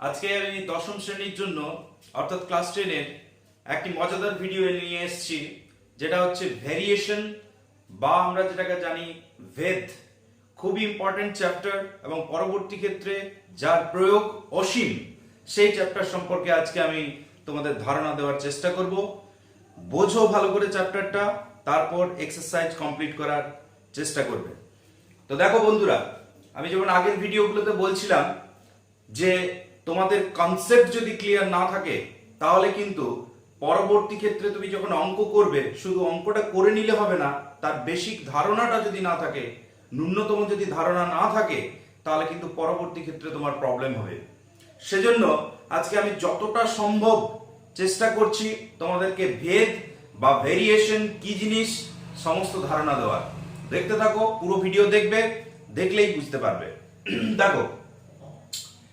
আজকে আমি দশম শ্রেণীর জন্য অর্থাৎ ক্লাস 10 এর একটি মজাদার ভিডিও নিয়ে এসেছি, যেটা হচ্ছে ভেরিয়েশন বা আমরা যেটাকে জানি ভেদ। খুবই ইম্পর্টেন্ট চ্যাপ্টার এবং পরবর্তী ক্ষেত্রে যার প্রয়োগ অসীম, সেই চ্যাপ্টার সম্পর্কে আজকে আমি তোমাদের ধারণা দেওয়ার চেষ্টা করব। বোঝো ভালো করে চ্যাপ্টারটা, তারপর এক্সারসাইজ কমপ্লিট করার চেষ্টা করবে। তো দেখো বন্ধুরা, আমি যেমন আগের ভিডিওগুলোতে বলছিলাম যে তোমাদের কনসেপ্ট যদি ক্লিয়ার না থাকে তাহলে কিন্তু পরবর্তী ক্ষেত্রে তুমি যখন অঙ্ক করবে শুধু অঙ্কটা করে নিলে হবে না, তার বেসিক ধারণাটা যদি না থাকে, ন্যূনতম যদি ধারণা না থাকে, তাহলে কিন্তু পরবর্তী ক্ষেত্রে তোমার প্রবলেম হবে। সেজন্য আজকে আমি যতটা সম্ভব চেষ্টা করছি তোমাদেরকে ভেদ বা ভেরিয়েশন কি জিনিস সমস্ত ধারণা দেওয়ার। দেখতে থাকো, পুরো ভিডিও দেখবে, দেখলেই বুঝতে পারবে। দেখো,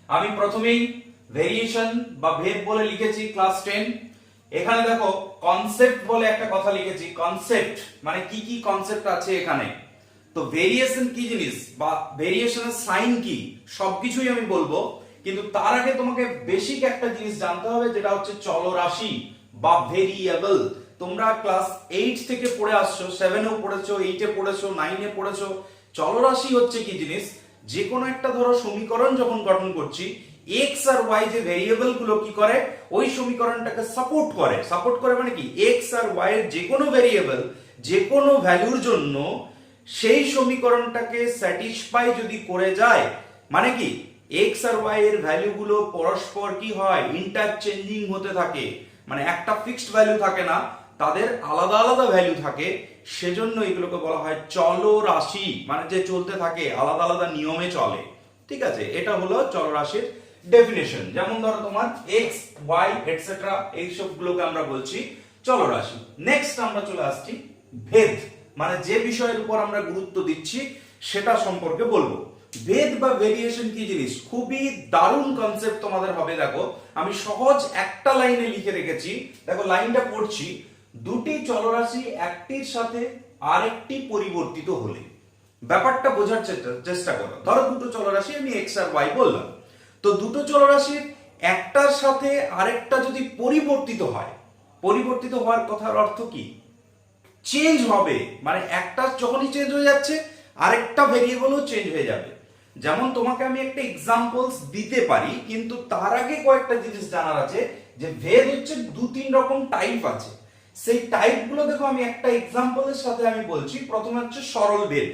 আমি প্রথমেই ভেরিয়েশন বা ভেদ বলে লিখেছি ক্লাস 10। এখানে দেখো কনসেপ্ট বলে একটা কথা লিখেছি। কনসেপ্ট মানে কি কি কনসেপ্ট আছে এখানে। তো ভেরিয়েশন কি জিনিস বা ভেরিয়েশনের সাইন কি, সবকিছুই আমি বলবো, কিন্তু তার আগে তোমাকে বেসিক একটা জিনিস জানতে হবে, যেটা হচ্ছে চলরাশি বা ভেরিয়েবল। তোমরা ক্লাস 8 থেকে পড়ে আসছো, 7 এও পড়েছো, 8 এ পড়েছো, 9 এ পড়েছো। চলরাশি হচ্ছে কি জিনিস, যে কোনো একটা ধরো সমীকরণ যখন গঠন করছি, এক্স আর ওয়াই যে ভেরিয়েবল গুলো কি করে, ওই সমীকরণটাকে সাপোর্ট করে। সাপোর্ট করে মানে কি, এক্স আর ওয়াই এর যে কোনো ভেরিয়েবল যে কোনো ভ্যালুর জন্য সেই সমীকরণটাকে স্যাটিসফাই যদি করে যায়, মানে কি এক্স আর ওয়াই এর ভ্যালু গুলো পরস্পর কি হয়, ইন্টারচেঞ্জিং হতে থাকে, মানে একটা ফিক্সড ভ্যালু থাকে না, তাদের আলাদা আলাদা ভ্যালু থাকে। সেজন্য এগুলোকে বলা হয় চলরাশি, মানে যে চলতে থাকে, আলাদা আলাদা নিয়মে চলে। ঠিক আছে, এটা হলো চলরাশির ডেফিনেশন। যেমন ধরো তোমার এক্স ওয়াই এটসেট্রা, এই সবগুলোকে আমরা বলছি চলরাশি। নেক্সট আমরা চলে আসছি ভেদ, মানে যে বিষয়ের উপর আমরা গুরুত্ব দিচ্ছি সেটা সম্পর্কে বলবো। ভেদ বা ভেরিয়েশন কি জিনিস, খুবই দারুণ কনসেপ্ট তোমাদের হবে। দেখো, আমি সহজ একটা লাইনে লিখে রেখেছি, দেখো লাইনটা পড়ছি। দুটি চলরাশি একটির সাথে আরেকটি পরিবর্তিত হলে, ব্যাপারটা বোঝার চেষ্টা করো। ধরো দুটো চলরাশি, আমি এক্স আর ওয়াই বললাম, তো দুটো চলরাশির একটার সাথে আরেকটা যদি পরিবর্তিত হয়, পরিবর্তিত হওয়ার কথার অর্থ কি, চেঞ্জ হবে, মানে একটা যখনই চেঞ্জ হয়ে যাচ্ছে আরেকটা ভেরিয়েবলও চেঞ্জ হয়ে যাবে। যেমন তোমাকে আমি একটা এক্সাম্পলস দিতে পারি, কিন্তু তার আগে কয়েকটা জিনিস জানার আছে, যে ভেদ হচ্ছে 2-3 রকম টাইপ আছে। সেই টাইপ গুলো দেখো, আমি একটা এক্সাম্পলের সাথে আমি বলছি। প্রথমে হচ্ছে সরল ভেদ।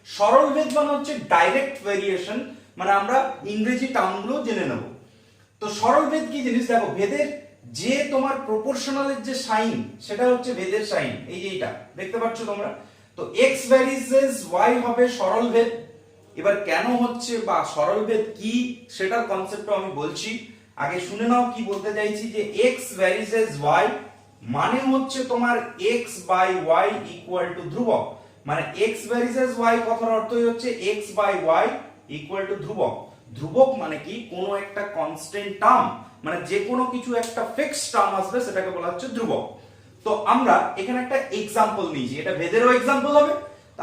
সরল ভেদ মানে হচ্ছে ডাইরেক্ট ভেরিয়েশন, মানে আমরা ইংরেজি টার্মগুলো জেনে নেব। তো সরল ভেদ কি জিনিস, দেখো ভেদের যে তোমার প্রপোর্শনালের যে সাইন, সেটা হচ্ছে ভেদের সাইন। এই যে এটা দেখতে পাচ্ছ তোমরা, তো এক্স ভ্যারিজেস ওয়াই হবে সরল ভেদ। এবার কেন হচ্ছে বা সরল ভেদ কি, সেটার কনসেপ্টও আমি বলছি। আগে শুনে নাও কি বলতে চাইছি, যে এক্স ভ্যারিজেস ওয়াই মানে হচ্ছে তোমার X by Y equal to ধ্রুবক। মানে এক্স ভ্যারিজেস ওয়াই কথার অর্থই হচ্ছে X by Y equal to ধ্রুবক। ধ্রুবক মানে কি, কোনো একটা কনস্ট্যান্ট টার্ম, মানে যে কোনো কিছু একটা ফিক্সড টার্ম আসবে সেটাকে বলা হচ্ছে ধ্রুবক। তো আমরা এখানে একটা এক্সাম্পল নিয়েছি, এটা ভেদেরও এক্সাম্পল হবে,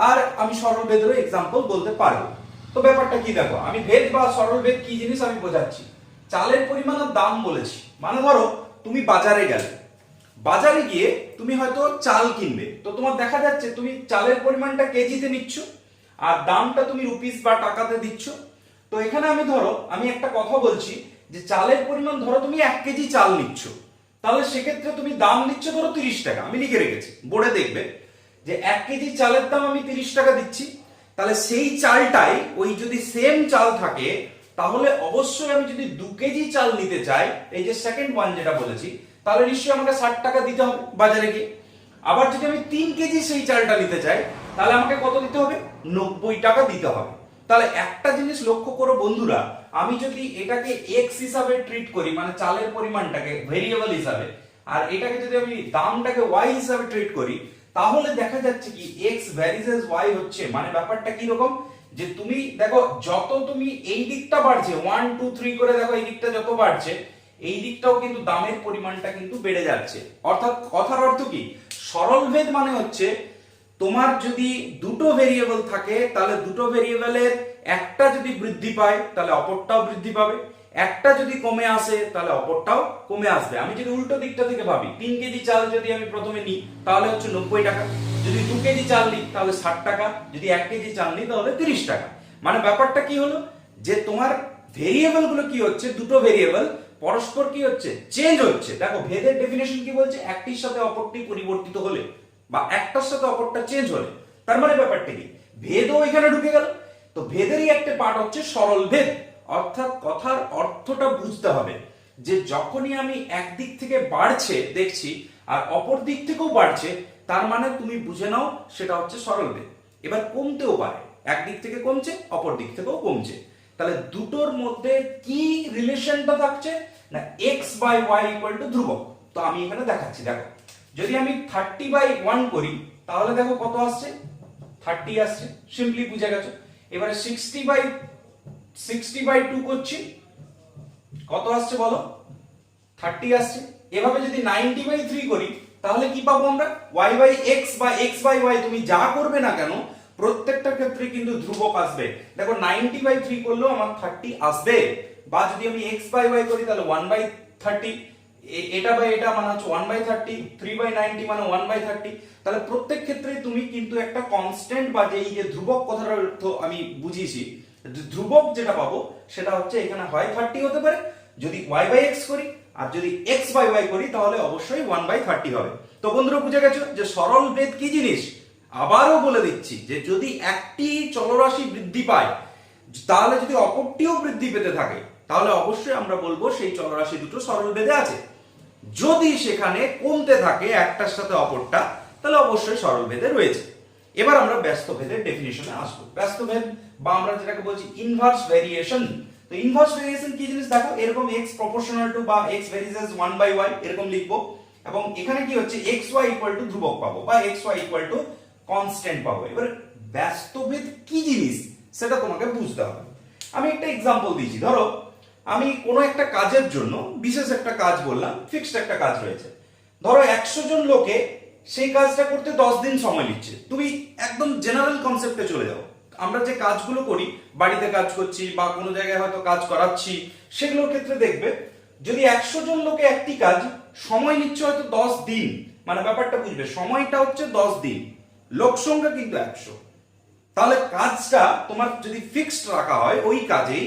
আর আমি সরল ভেদেরও এক্সাম্পল বলতে পারবো। তো ব্যাপারটা কি, দেখো আমি ভেদ বা সরল ভেদ কি জিনিস আমি বোঝাচ্ছি। চালের পরিমাণ আর দাম বলেছি, মানে ধরো তুমি বাজারে গেলে, বাজারে গিয়ে তুমি হয়তো চাল কিনবে, তো তোমার দেখা যাচ্ছে তুমি চালের পরিমাণটা কেজিতে নিচ্ছ আর দামটা তুমি রুপিস বা টাকাতে দিচ্ছ। তো এখানে আমি একটা কথা বলছি, যে চালের পরিমাণ ধরো তুমি 1 কেজি চাল নিচ্ছ, তাহলে সেক্ষেত্রে তুমি দাম নিচ্ছ ধরো 30 টাকা। আমি লিখে রেখেছি, বোর্ডে দেখবে যে 1 কেজি চালের দাম আমি 30 টাকা দিচ্ছি। তাহলে সেই চালটাই, ওই যদি সেম চাল থাকে, তাহলে অবশ্যই আমি যদি 2 কেজি চাল নিতে চাই, এই যে সেকেন্ড ওয়ান যেটা বলেছি, তাহলে নিশ্চয়ই আমাকে 60 টাকা দিতে হবে বাজারে গিয়ে। আবার যদি আমি 3 কেজি সেই চালটা নিতে চাই, তাহলে আমাকে কত দিতে হবে, 90 টাকা দিতে হবে। তাহলে একটা জিনিস লক্ষ্য করো বন্ধুরা, আমি যদি এটাকে এক্স হিসাবে ট্রিট করি, মানে চালের পরিমাণটাকে ভেরিয়েবল হিসাবে, আর এটাকে যদি আমি দামটাকে ওয়াই হিসাবে ট্রিট করি, তাহলে দেখা যাচ্ছে কি এক্স ভ্যারিজেস ওয়াই হচ্ছে, মানে ব্যাপারটা কি রকম, যে তুমি দেখো যত তুমি এই দিকটা বাড়ছে 1 2 3 করে, দেখো এই দিকটা যত বাড়ছে, এই দিকটাও কিন্তু দামের পরিমাণটা কিন্তু বেড়ে যাচ্ছে। অর্থাৎ কথার অর্থ কি, সরল ভেদ মানে হচ্ছে তোমার যদি দুটো ভেরিয়েবল থাকে, তাহলে দুটো ভেরিয়েবলের একটা যদি বৃদ্ধি পায় তাহলে অপরটাও বৃদ্ধি পাবে, একটা যদি কমে আসে তাহলে অপরটাও কমে আসবে। আমি যদি উল্টো দিকটা থেকে ভাবি, 3 কেজি চাল যদি আমি প্রথমে নিই তাহলে হচ্ছে 90 টাকা, যদি 2 কেজি চাল নিই তাহলে 60 টাকা, যদি 1 কেজি চাল নিই তাহলে 30 টাকা। মানে ব্যাপারটা কি হলো যে তোমার ভেরিয়েবল গুলো কি হচ্ছে, দুটো ভেরিয়েবল পরস্পর কি হচ্ছে, চেঞ্জ হচ্ছে। দেখো ভেদের ডেফিনেশন কি বলছে, একটির সাথে অপরটি পরিবর্তিত হলে বা একটার সাথে অপরটা চেঞ্জ হলে। তার মানে ব্যাপারটা কি, ভেদও এখানে ঢুকে গেল। তো ভেদেরই একটা পার্ট হচ্ছে সরল ভেদ, অর্থাৎ কথার অর্থটা বুঝতে হবে যে যখনই আমি একদিক থেকে বাড়ছে দেখছি আর অপর দিক থেকেও বাড়ছে, তার মানে তুমি বুঝে নাও সেটা হচ্ছে সরল ভেদ। এবার কমতেও পারে, একদিক থেকে কমছে অপর দিক থেকেও কমছে, তাহলে দুটোর মধ্যে কি রিলেশনটা থাকছে না, x/y = ধ্রুবক। তো আমি এখানে দেখাচ্ছি, দেখো যদি আমি 30/1 করি তাহলে দেখো কত আসছে, 30 আসছে, সিম্পলি বুঝে গেছো। এবারে 60/2 করছি, কত আসছে বলো, 30 আসছে। এভাবে যদি 90/3 করি তাহলে কি পাবো আমরা, y/x বা x/y, তুমি যা করবে না কেন প্রত্যেকটা ক্ষেত্রে কিন্তু ধ্রুবক আসবে। দেখো 90/3 করলেও আমার 30 আসবে, বা যদি আমি x/y করি তাহলে 1/30, এটা বা এটা মানে হচ্ছে 1/30, 3/90 মানে 1/30। তাহলে প্রত্যেক ক্ষেত্রে তুমি কিন্তু একটা কনস্ট্যান্ট বা যে এই যে ধ্রুবক কথাটার অর্থ আমি বুঝিয়েছি, ধ্রুবক যেটা পাবো সেটা হচ্ছে এখানে হয় 30 হতে পারে যদি y/x করি, আর যদি x/y করি তাহলে অবশ্যই 1/30 হবে। তো বন্ধুরা বুঝে গেছো যে সরল ভেদ কি জিনিস। আবারও বলে দিচ্ছি যে যদি একটি চলরাশি বৃদ্ধি পায় তাহলে যদি অপরটিও বৃদ্ধি পেতে থাকে তাহলে অবশ্যই আমরা বলবো সেই চলরাশি দুটো সরল ভেদে আছে। যদি সেখানে কমতে থাকে একটার সাথে অপরটা তাহলে অবশ্যই সরল ভেদে রয়েছে। এবার আমরা ব্যস্ত ভেদের ডেফিনিশনে আসবো। ব্যস্ত ভেদ বা আমরা যেটাকে বলছি ইনভার্স ভেরিয়েশন। তো ইনভার্স ভেরিয়েশন কি জিনিস, দেখো এরকম x প্রপোর্শনাল টু বা x ভ্যারিজ as 1/y এরকম লিখবো, এবং এখানে কি হচ্ছে xy = ধ্রুবক পাবো বা xy = কনস্ট্যান্ট পাবো। এবার ব্যস্ত ভেদ কি জিনিস সেটা তোমাকে বুঝতে হবে। আমি একটা এক্সাম্পল দিয়েছি, ধরো আমি কোনো একটা কাজের জন্য বিশেষ একটা কাজ বললাম, ফিক্সড একটা কাজ রয়েছে, ধরো 100 জন লোকে সেই কাজটা করতে 10 দিন সময় নিচ্ছে। তুমি একদম জেনারেল কনসেপ্টে চলে যাও, আমরা যে কাজগুলো করি, বাড়িতে কাজ করছি বা কোনো জায়গায় হয়তো কাজ করাচ্ছি, সেগুলোর ক্ষেত্রে দেখবে যদি 100 জন লোকে একটি কাজ সময় নিচ্ছে হয়তো 10 দিন, মানে ব্যাপারটা বুঝবে সময়টা হচ্ছে 10 দিন, লোক সংখ্যা কিন্তু 100। তাহলে কাজটা তোমার যদি ফিক্সড রাখা হয়, ওই কাজেই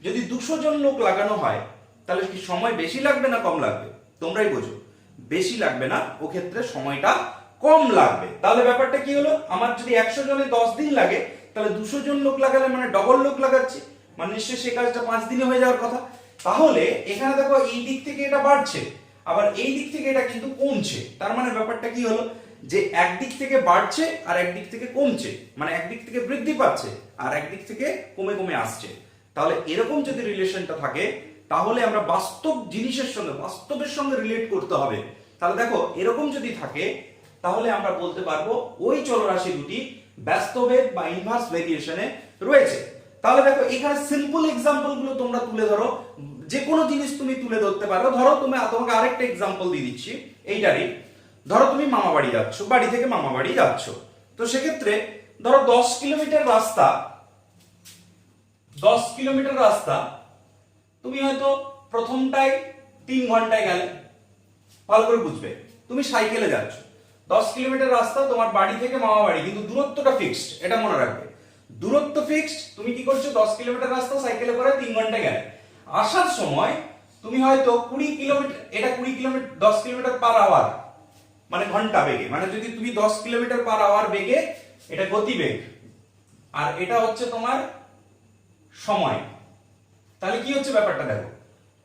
যদি 200 জন লোক লাগানো হয় তাহলে কি সময় বেশি লাগবে না কম লাগবে, তোমরাই বোঝো। বেশি লাগবে না, ও ক্ষেত্রে সময়টা কম লাগবে। তাহলে ব্যাপারটা কি হলো, আমার যদি 100 জনে 10 দিন লাগে তাহলে 200 জন লোক লাগালে মানে ডবল লোক লাগাচ্ছি, মানে নিশ্চয়ই সেই কাজটা 5 দিনে হয়ে যাওয়ার কথা। তাহলে এখানে দেখো এই দিক থেকে এটা বাড়ছে, আবার এই দিক থেকে এটা কিন্তু কমছে। তার মানে ব্যাপারটা কি হলো যে একদিক থেকে বাড়ছে আর একদিক থেকে কমছে, মানে একদিক থেকে বৃদ্ধি পাচ্ছে আর একদিক থেকে কমে কমে আসছে। তাহলে এরকম যদি রিলেশনটা থাকে তাহলে আমরা বাস্তব জিনিসের সঙ্গে, বাস্তবের সঙ্গে রিলেট করতে হবে। তাহলে দেখো এরকম যদি থাকে তাহলে আমরা বলতে পারবো ওই চলরাশি দুটি ব্যস্তভেদ বা ইনভার্স ভেরিয়েশনে রয়েছে। তাহলে দেখো এখানে সিম্পল এক্সাম্পল গুলো তোমরা তুলে ধরো, যে কোনো জিনিস তুমি তুলে ধরতে পারো। ধরো তোমাকে আরেকটা এক্সাম্পল দিয়ে দিচ্ছি এইটারই। ধরো তুমি মামা বাড়ি যাচ্ছ, বাড়ি থেকে মামা বাড়ি যাচ্ছ, তো সেক্ষেত্রে ধরো 10 কিলোমিটার রাস্তা, 10 কিলোমিটার রাস্তা তুমি হয়তো প্রথমটায় 3 ঘন্টায় গেলে, ভালো করে বুঝবে। তুমি সাইকেলে যাচ্ছ, 10 কিলোমিটার রাস্তা তোমার বাড়ি থেকে মামা বাড়ি, কিন্তু দূরত্বটা ফিক্সড, এটা মনে রাখবে। দূরত্ব ফিক্সড, তুমি কি করছো 10 কিলোমিটার রাস্তা সাইকেলে করে 3 ঘন্টায় গেলে। আসার সময় তুমি হয়তো 20 কিলোমিটার, এটা 20 কিলোমিটার 10 কিলোমিটার পার আওয়ার মানে ঘন্টা বেগে, মানে যদি তুমি 10 কিলোমিটার পার আওয়ার বেগে, এটা গতিবেগ আর এটা হচ্ছে তোমার সময়। তাহলে কি হচ্ছে ব্যাপারটা দেখো,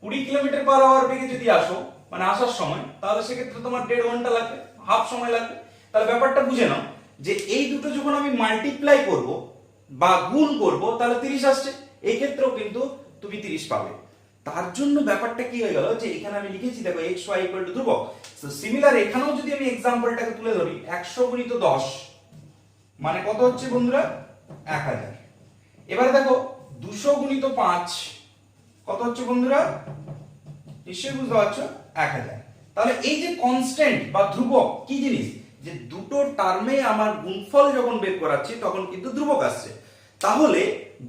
20 কিলোমিটার পার আওয়ার বেগে যদি আসো মানে আসার সময়, তাহলে সেক্ষেত্রে তোমার 1.5 ঘন্টা লাগবে, হাফ সময় লাগবে। তাহলে ব্যাপারটা বুঝে নাও যে এই দুটো যখন আমি মাল্টিপ্লাই করব বা গুণ করব তাহলে 30 আসছে, এই ক্ষেত্রেও কিন্তু তুমি 30 পাবে। তার জন্য ব্যাপারটা কি হয়ে গেল যে এখানে আমি লিখেছি দেখো xy = ধ্রুবক। সো সিমিলার এখানেও যদি আমি एग्जांपलটাকে তুলে ধরি, 100 × 10 মানে কত হচ্ছে বন্ধুরা, 1000। এবারে দেখো 200 × 5 কত হচ্ছে বন্ধুরা, নিশ্চয়ই বুঝতে পারছো, 1000। তাহলে এই যে কনস্ট্যান্ট বা ধ্রুবক কি জিনিস, যে দুটো টার্মে আমার গুণফল যখন বের করাচ্ছি তখন কিন্তু ধ্রুবক আসছে। তাহলে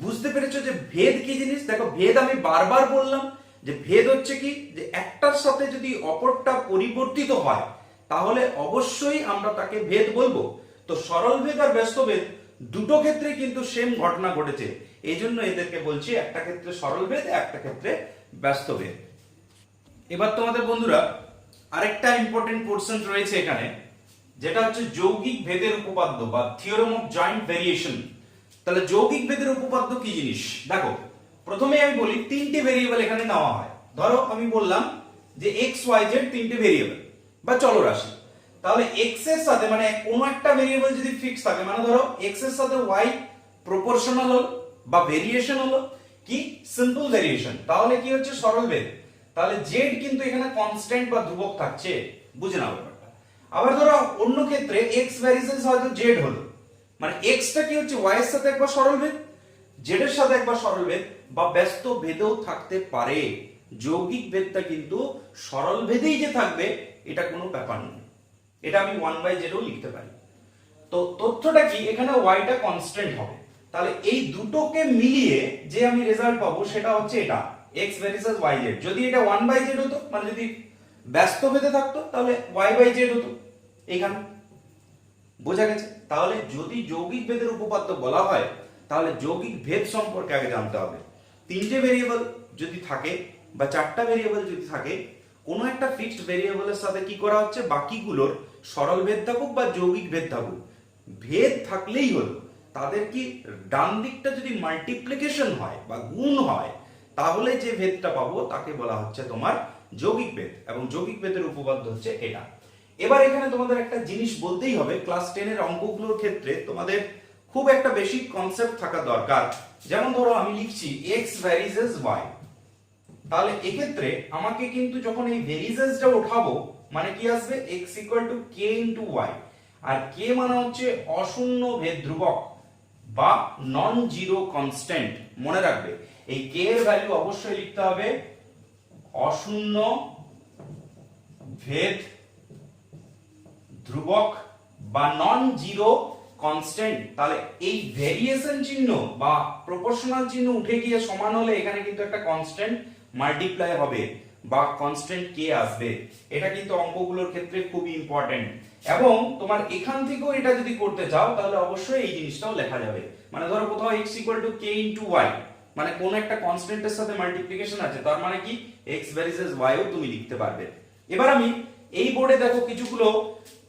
বুঝতে পেরেছো যে ভেদ কি জিনিস। দেখো ভেদ আমি বারবার বললাম যে ভেদ হচ্ছে কি, যে একটার সাথে যদি অপরটা পরিবর্তিত হয় তাহলে অবশ্যই আমরা তাকে ভেদ বলবো। তো সরল ভেদ আর ব্যস্ত ভেদ দুটো ক্ষেত্রে কিন্তু সেম ঘটনা ঘটেছে, এই জন্য এদেরকে বলছি একটা ক্ষেত্রে সরল ভেদ, একটা ক্ষেত্রে ব্যস্ত ভেদ। এবার তোমাদের বন্ধুরা আরেকটা ইম্পর্টেন্ট পোরশন রয়েছে এখানে, যেটা হচ্ছে যৌগিক ভেদের উপপাদ্য বা থিওরেম অফ জয়েন্ট ভেরিয়েশন। তাহলে যৌগিক ভেদের উপপাদ্য কি জিনিস দেখো, প্রথমে আমি বলি তিনটি ভেরিয়েবল এখানে নেওয়া হয়। ধরো আমি বললাম যে এক্স ওয়াই জেড তিনটি ভেরিয়েবল বা চলরাশি। তাহলে এক্স এর সাথে মানে কোনো একটা ভেরিয়েবল যদি ফিক্স থাকে, মানে ধরো এক্স এর সাথে ওয়াই প্রপোর্শনাল হলো বা ভেরিয়েশন হলো কি সিম্পল ভেরিয়েশন, তাহলে কি হচ্ছে সরল ভেদ। তাহলে জেড কিন্তু এখানে কনস্ট্যান্ট বা ধ্রুবক থাকছে, বুঝে নাও ব্যাপারটা। আবার ধরো অন্য ক্ষেত্রে এক্স ভ্যারিসেস হয়তো জেড হলো, মানে এক্সটা কি হচ্ছে ওয়াই এর সাথে একবার সরল ভেদ, জেড এর সাথে একবার সরল ভেদ বা ব্যস্ত ভেদেও থাকতে পারে। যৌগিক ভেদটা কিন্তু সরল ভেদেই যে থাকবে এটা কোনো ব্যাপার নয়, এটা আমি 1/z ও লিখতে পারি। তো তথ্যটা কি, এখানে ওয়াইটা কনস্ট্যান্ট হবে। তাহলে এই দুটোকে মিলিয়ে যে আমি রেজাল্ট পাবো সেটা হচ্ছে এটা x ভ্যারিসেস yz। যদি এটা 1/z হতো, মানে যদি ব্যস্ত ভেদে থাকতো তাহলে y/z হতো এইখানে, বোঝা গেছে। তাহলে যদি যৌগিক ভেদের উপপাদ্য বলা হয় তাহলে যৌগিক ভেদ সম্পর্কে আগে জানতে হবে। তিনটে ভেরিয়েবল যদি থাকে বা চারটা ভেরিয়েবল যদি থাকে, কোনো একটা ফিক্সড ভেরিয়েবলের সাথে কি করা হচ্ছে, বাকিগুলোর সরল ভেদ থাকুক বা যৌগিক ভেদ থাকুক, ভেদ থাকলেই হলো। তাদের কি ডান দিকটা যদি মাল্টিপ্লিকেশন হয় বা গুণ হয় তাহলে যে ভেদটা পাবো তাকে বলা হচ্ছে তোমার যৌগিক ভেদ, এবং যৌগিক ভেদের উপপাদ্য হচ্ছে এটা। এবার এখানে তোমাদের একটা জিনিস বলতেই হবে, ক্লাস 10 এর অঙ্কগুলোর ক্ষেত্রে তোমাদের খুব একটা বেশি কনসেপ্ট থাকা দরকার। যেমন ধরো আমি লিখছি x ভ্যারিসেস y, তাহলে এক্ষেত্রে আমাকে কিন্তু যখন এই ভ্যারিসেসটা উঠাবো মানে কি আসবে, x k y, আর k মানে হচ্ছে অশূন্য ভেদ ধ্রুবক বা নন জিরো কনস্ট্যান্ট। মনে রাখবে এই k এর ভ্যালু অবশ্যই লিখতে হবে অশূন্য ভেদ ধ্রুবক বা নন জিরো কনস্ট্যান্ট। তাহলে এই ভেরিয়েশন চিহ্ন বা প্রপোর্শনাল চিহ্ন উঠে গিয়ে সমান হলে এখানে কিন্তু একটা কনস্ট্যান্ট মাল্টিপ্লাই হবে বা কনস্ট্যান্ট কে আসবে। এটা কিন্তু অঙ্কগুলোর ক্ষেত্রে খুব ইম্পর্টেন্ট, এবং তোমার এখান থেকেও এটা যদি করতে চাও তাহলে অবশ্যই এই জিনিসটাও লেখা যাবে। মানে ধরো কোথাও x k y, মানে কোন একটা কনস্ট্যান্টের সাথে মাল্টিপ্লিকেশন আছে, তার মানে কি x ভ্যারিসেস y ও তুমি লিখতে পারবে। এবার আমি এই বোর্ডে দেখো কিছুগুলো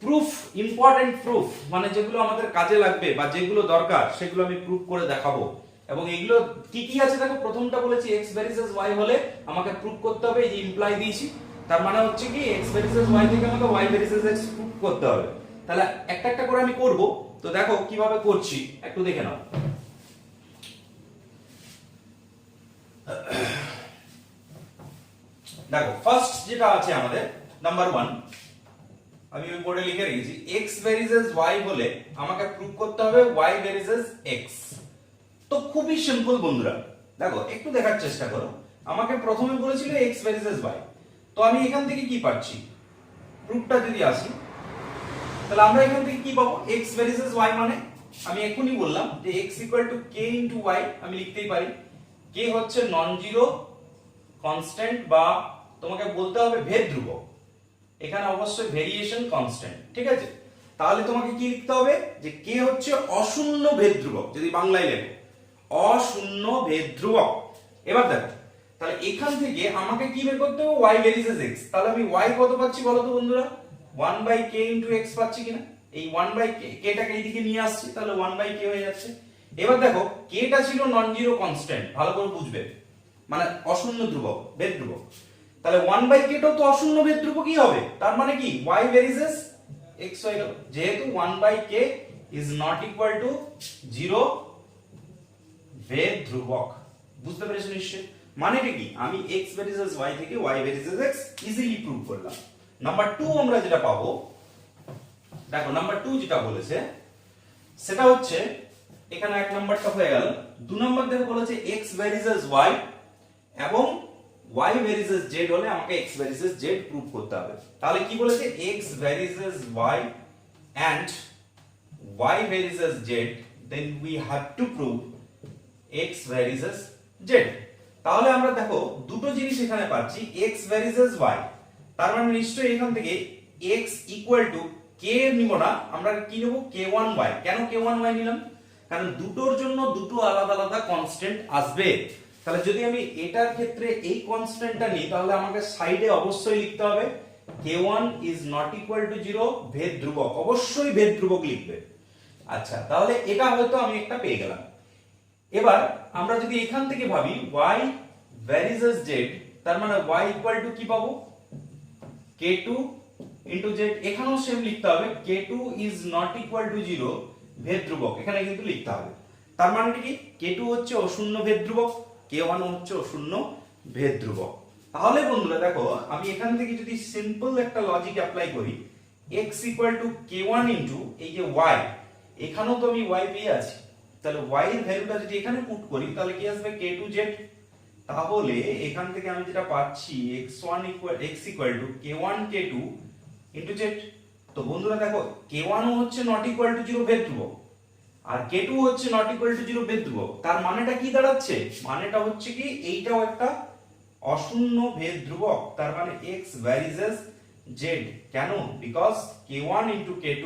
প্রুফ, ইম্পর্টেন্ট প্রুফ, মানে যেগুলো আমাদের কাজে লাগবে বা যেগুলো দরকার সেগুলো আমি প্রুফ করে দেখাবো। এবং এগুলো কি কি আছে দেখো, প্রথমটা বলেছি x ভ্যারিসেস y হলে আমাকে প্রুফ করতে হবে, এই যে ইমপ্লাই দিয়েছি, তার মানে হচ্ছে কি x ভ্যারিসেস y থেকে আমাকে y ভ্যারিসেস x প্রুফ করতে হবে। তাহলে একটা একটা করে আমি করব, তো দেখো কিভাবে করছি একটু দেখে নাও। দেখো ফার্স্ট যেটা আছে আমাদের নাম্বার 1, আমি ওই বোর্ডে লিখে রেখেছি x ভ্যারিসেস y হলে আমাকে প্রুফ করতে হবে y ভ্যারিসেস x। তো খুবই সিম্পল বন্ধুরা, দেখো একটু দেখার চেষ্টা করো। আমাকে প্রথমে বলেছিল x ভ্যারিসেস y, তো আমি এখান থেকে কি পাচ্ছি, প্রুফটা যদি আসি তাহলে আমরা এখান থেকে কি পাবো, x ভ্যারিসেস y মানে আমি এখনই বললাম যে x k y, আমি লিখতেই পারি k হচ্ছে নন জিরো কনস্ট্যান্ট বা তোমাকে বলতে হবে ভেদ ধ্রুবক, এখানে অবশ্যই ভেরিয়েশন কনস্ট্যান্ট, ঠিক আছে। তাহলে তোমাকে কি লিখতে হবে যে k হচ্ছে অশূন্য ভেদ ধ্রুবক, যদি বাংলায় লেখো অশূন্য ভেদ ধ্রুবক। এবার দেখো তাহলে এখান থেকে আমাকে কি বের করতে হবে, y ভ্যারিসেস x। তাহলে আমি y কত পাচ্ছি বলো তো বন্ধুরা, 1/k x পাচ্ছি কিনা, এই 1/k টাকে এইদিকে নিয়ে আসছি, তাহলে 1/k হয়ে যাচ্ছে। এবার দেখো k টা ছিল নন জিরো কনস্ট্যান্ট, ভালো করে বুঝবে, মানে অশূন্য ধ্রুবক ভেদ ধ্রুবক। তাহলে 1/k টাও তো অশূন্য ভেদ ধ্রুবকই হবে, তার মানে কি y ভ্যারিসেস x হয়ে গেল, যেহেতু 1/k is not equal to 0 ভেদ ধ্রুবক। বুঝতে পেরেছো নিশ্চয়ই, মানেটা কি, আমি x ভ্যারিসেস y থেকে y varices x easily prove করলাম। নাম্বার 2 আমরা যেটা পাবো, দেখো নাম্বার 2 যেটা বলেছে সেটা হচ্ছে এখানে এক নাম্বারটা হয়ে গেল। 2 নাম্বার দেখো বলেছে x ভ্যারিসেস y এবং y ভ্যারিসেস z হলে আমাকে x ভ্যারিসেস z প্রুভ করতে হবে। তাহলে কি বলেছে, x varices y and y varices z, then we have to prove x varices z। তাহলে আমরা দেখো দুটো জিনিস এখানে পাচ্ছি, x ভ্যারিজেস y, তার মানে নিশ্চয়ই এখান থেকে x ইকুয়াল টু k নিব না, আমরা কি নেব k1y। কেন k1y নিলাম? কারণ দুটোর জন্য দুটো আলাদা আলাদা কনস্ট্যান্ট আসবে। তাহলে যদি আমি এটার ক্ষেত্রে এই কনস্ট্যান্টটা নিই, তাহলে আমাকে সাইডে অবশ্যই লিখতে হবে k1 is not equal to 0, ভেদ ধ্রুবক, অবশ্যই ভেদ ধ্রুবক লিখবে। আচ্ছা, তাহলে এটা হয়তো আমি একটা পেয়ে গেলাম। এবার আমরা যদি এখান থেকে ভাবি y ভ্যারিজেস z, তার মানে y ইকুয়াল টু কি পাবো k2 ইনটু z। এখানেও সেম লিখতে হবে k2 is not equal to 0, ভেদ ধ্রুবক, এখানে কিন্তু লিখতে হবে। তার মানে কি k2 হচ্ছে অশূন্য ভেদ ধ্রুবক, k1 হচ্ছে অশূন্য ভেদ ধ্রুবক। তাহলে বন্ধুরা দেখো, আমি এখান থেকে যদি সিম্পল একটা লজিক অ্যাপ্লাই করি, x equal to k1 into এই যে y, এখানেও তো আমি y পেয়ে আছি, তাহলে y এর ভ্যালুটা যদি এখানে পুট করি তাহলে কি আসবে k2z। তাহলে এখান থেকে আমি যেটা পাচ্ছি x1 equal x equal to k1 k2 into z। তো বন্ধুরা দেখো, k1 হচ্ছে নট ইকুয়াল টু 0 ভেদ ধ্রুবক, আর k2 হচ্ছে নট ইকুয়াল টু 0 ভেদ ধ্রুবক। তার মানেটা কি দাঁড়াচ্ছে? মানেটা হচ্ছে কি এইটাও একটা অশূন্য ভেদ ধ্রুবক, তার মানে x ভ্যারিজেস z। কেন? Because k1 into k2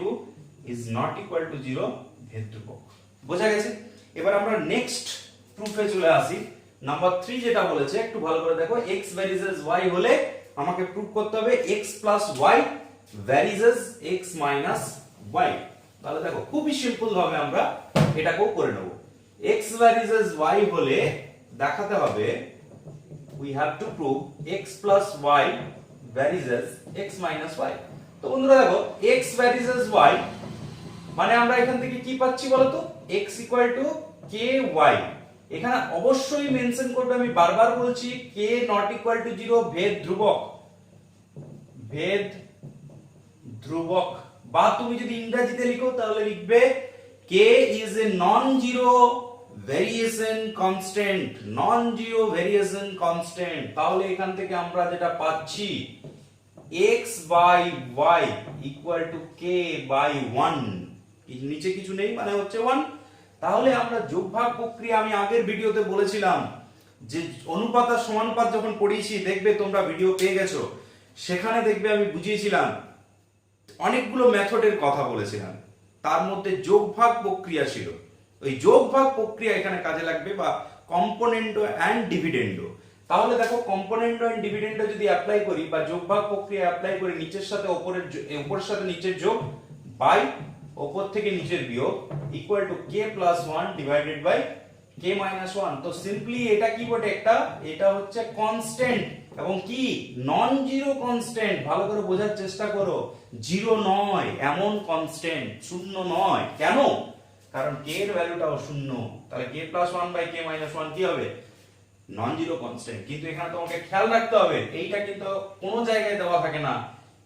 is not equal to 0 ভেদ ধ্রুবক। বোঝা গেছে? এবার আমরা নেক্সট প্রুফে চলে আসি। নাম্বার 3 যেটা বলেছে একটু ভালো করে দেখো, x ভ্যারিজেস y হলে আমাকে প্রুফ করতে হবে x plus y varies as x minus y। তাহলে দেখো খুবই সিম্পল ভাবে আমরা এটাকেও করে নেব। x ভ্যারিজেস y হলে দেখাতে হবে we have to prove x plus y varies as x minus y। তো বন্ধুরা দেখো, x ভ্যারিজেস y মানে আমরা এখান থেকে কি পাচ্ছি বলতো, x ইকুয়াল টু ky। এখানে অবশ্যই মেনশন করবে, আমি বারবার বলছি k নট ইকুয়াল টু 0, ভেদ ধ্রুবক, ভেদ ধ্রুবক। বা তুমি যদি ইংরেজিতে লিখো তাহলে লিখবে k is a non-zero variation constant, non-zero variation constant। তাহলে এখান থেকে আমরা যেটা পাচ্ছি x by y equal to k by 1, নিচে কিছু নেই মানে হচ্ছে 1। তাহলে আমরা যোগভাগ প্রক্রিয়া, আমি আগের ভিডিওতে বলেছিলাম যে অনুপাত আর সমানুপাত যখন পড়িয়েছি, দেখবে তোমরা ভিডিও পেয়ে গেছো, সেখানে দেখবে আমি বুঝিয়েছিলাম অনেকগুলো মেথডের কথা বলেছিলাম, তার মধ্যে যোগভাগ প্রক্রিয়া ছিল। ওই যোগভাগ প্রক্রিয়া এখানে কাজে লাগবে, বা কম্পোনেন্ডো এন্ড ডিভিডেন্ডো। তাহলে দেখো, কম্পোনেন্ডো এন্ড ডিভিডেন্ডো যদি অ্যাপ্লাই করি বা যোগভাগ প্রক্রিয়া অ্যাপ্লাই করি, নিচের সাথে উপরের সাথে নিচের যোগ বাই উপর থেকে নিচের বিয়োগ equal to k plus 1 divided by k minus 1। তো সিম্পলি এটা কি বটে, এটা হচ্ছে কনস্ট্যান্ট, এবং কি নন জিরো কনস্ট্যান্ট। ভালো করে বোঝার চেষ্টা করো, জিরো নয় এমন কনস্ট্যান্ট, শূন্য নয়। কেন? কারণ k এর ভ্যালুটাও শূন্য, তাহলে k plus 1 by k minus 1 কি হবে, নন জিরো কনস্ট্যান্ট। কিন্তু এখানে তোমাকে খেয়াল রাখতে হবে, এইটা কিন্তু কোনো জায়গায় দেওয়া থাকে না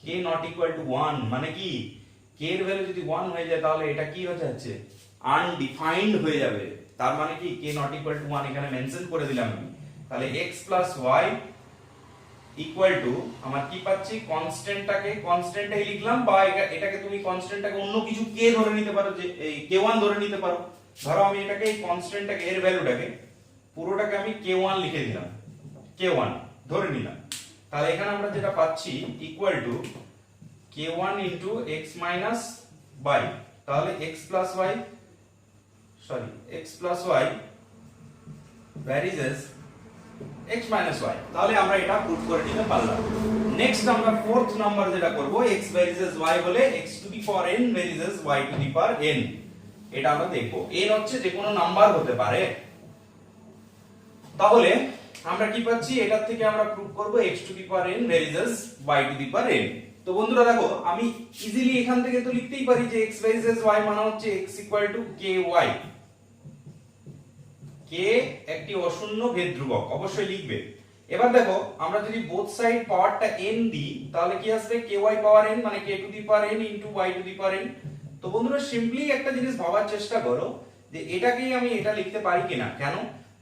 k নট ইকুয়াল টু 1, মানে কি k এর ভ্যালু যদি 1 হয়ে যায় তাহলে এটা কি হয়ে যাচ্ছে, আনডিফাইন্ড হয়ে যাবে। তার মানে কি k নট ইকুয়াল টু 1 এখানে মেনশন করে দিলাম আমি। তাহলে x plus y equal two আমার কি পাচ্ছি, কনস্ট্যান্টটাই লিখলাম, বা এটাকে তুমি কনস্ট্যান্টটাকে অন্য কিছু k ধরে নিতে পারো, যে এই k1 ধরে নিতে পারো। ধরো আমি এটাকে এই কনস্ট্যান্টটাকে, এর ভ্যালুটাকে পুরোটাকে আমি k1 লিখে দিলাম, k1 ধরে নিলাম। তাহলে এখানে আমরা যেটা পাচ্ছি equal to k1 into x minus y। তাহলে x plus y varies as x minus y। তাহলে আমরা এটা প্রুফ করে নিতে পারলাম। নেক্সট আমরা ফোর্থ নাম্বার যেটা করব, x ভ্যারিজেস y হলে x to the power n varies as y to the power n। এটা আমরা দেখব। n হচ্ছে যে কোনো নাম্বার হতে পারে। তাহলে আমরা কি পাচ্ছি, এটার থেকে আমরা প্রুফ করব x to the power n varies as y to the power n। তো বন্ধুরা দেখো, আমি ইজিলি এখান থেকে তো লিখতেই পারি যে x ভ্যারিজেস y মানে হচ্ছে x equal to ky। k একটি অশূন্য ভেদ ধ্রুবক, অবশ্যই লিখবে। এবার দেখো, আমরা যদি বোথ সাইড পাওয়ারটা n দিই তাহলে কি আসবে, ky পাওয়ার n মানে k to the power n into y to the power n। তো বন্ধুরা সিম্পলি একটা জিনিস ভাবার চেষ্টা করো যে এটাকেই আমি এটা লিখতে পারি কিনা। কেন?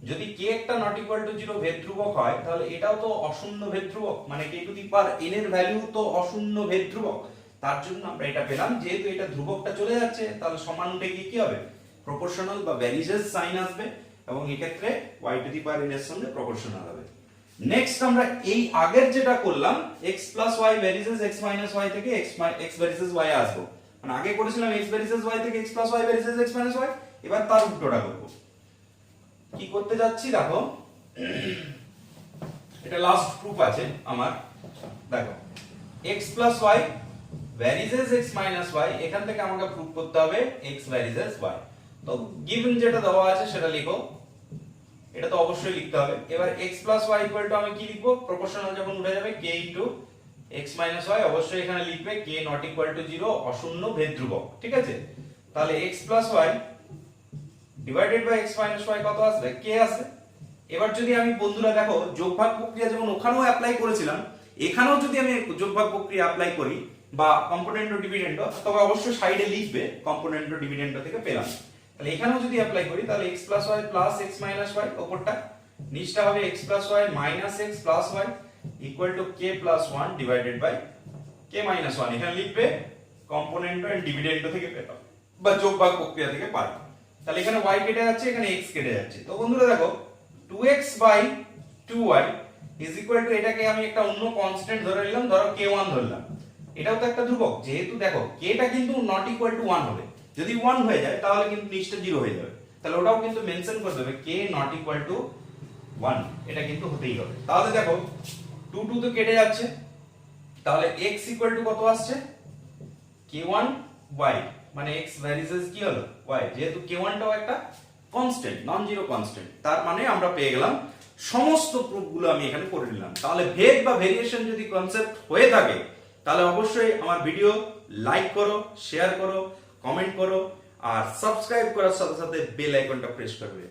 যদি k একটা নট ইকুয়াল টু 0 ভেদ ধ্রুবক হয়, তাহলে এটাও তো অশূন্য ভেদ ধ্রুবক, মানে k to the power n এর ভ্যালু তো অশূন্য ভেদ ধ্রুবক। তার জন্য আমরা এটা পেলাম, যেহেতু এটা ধ্রুবকটা চলে যাচ্ছে তাহলে সমান উঠে গিয়ে কি হবে, প্রপোর্শনাল বা ভ্যারিজেস সাইন আসবে। এবং এই ক্ষেত্রে y to the power n এর সঙ্গে প্রপোর্শনাল হবে। নেক্সট আমরা এই আগের যেটা করলাম x plus y varices x minus y থেকে x ভ্যারিসেস y আসবো, মানে আগে করেছিলাম x ভ্যারিসেস y থেকে x plus y varices x minus y, এবার তার উল্টোটা করব। কি করতে যাচ্ছি দেখো, এটা লাস্ট প্রুফ আছে আমার। দেখো x plus y varices x minus y, এখান থেকে আমাকে প্রুফ করতে হবে x ভ্যারিসেস y। তো গিভেন যেটা দেওয়া আছে সেটা লিখো, এটা তো অবশ্যই লিখতে হবে। এবার x plus y equal to আমি কি লিখবো, প্রপোর্শনাল যখন উঠে যাবে k into x minus y, অবশ্যই এখানে লিখবে k নট ইকুয়াল টু 0, অশূন্য ভেদ ধ্রুবক, ঠিক আছে। তাহলে x plus y divided by x minus y কত আসবে, k আসবে। এবার যদি আমি বন্ধুরা দেখো যোগভাগ প্রক্রিয়া যেমন ওখানেও অ্যাপ্লাই করেছিলাম, এখানেও যদি আমি যোগভাগ প্রক্রিয়া অ্যাপ্লাই করি বা কম্পোনেন্ট ও ডিভিডেন্ড, তবে অবশ্যই সাইডে লিখবে কম্পোনেন্ট ও ডিভিডেন্ড থেকে পেলাম। তাহলে এখানেও যদি অ্যাপ্লাই করি তাহলে x plus y plus x minus y, উপরটা নিচটা হবে x plus y minus x plus y equal to k plus 1 divided by k minus 1, এখানে লিখবে কম্পোনেন্ট এন্ড ডিভিডেন্ড থেকে পেলাম বা যোগভাগ প্রক্রিয়া থেকে পাই। তাহলে এখানে y কেটে যাচ্ছে, এখানে x কেটে যাচ্ছে। তো বন্ধুরা দেখো 2x by 2y is equal to, এটাকে আমি একটা অন্য কনস্ট্যান্ট ধরে নিলাম, ধরো k1 ধরলাম, এটাও তো একটা ধ্রুবক, যেহেতু দেখো k টা কিন্তু নট ইকুয়াল টু 1 হবে, যদি 1 হয়ে যায় তাহলে কিন্তু নিচটা 0 হয়ে যাবে, তাহলে ওটাও কিন্তু মেনশন করে দেবে k নট ইকুয়াল টু 1, এটা কিন্তু হতেই হবে। তাহলে দেখো 2 2 তো কেটে যাচ্ছে, তাহলে x ইকুয়াল টু কত আসছে, k1 y, মানে x ভ্যারিসেস কি হলো y, যেহেতু k1 টাও একটা কনস্ট্যান্ট, নন জিরো কনস্ট্যান্ট, তার মানে আমরা পেয়ে গেলাম সমস্ত প্রুফগুলো আমি এখানে করে নিলাম। তাহলে ভেদ বা ভেরিয়েশন যদি কনসেপ্ট হয়ে থাকে তাহলে অবশ্যই আমার ভিডিও লাইক করো, শেয়ার করো, কমেন্ট করো আর সাবস্ক্রাইব করার সাথে সাথে বেল আইকনটা প্রেস করবে।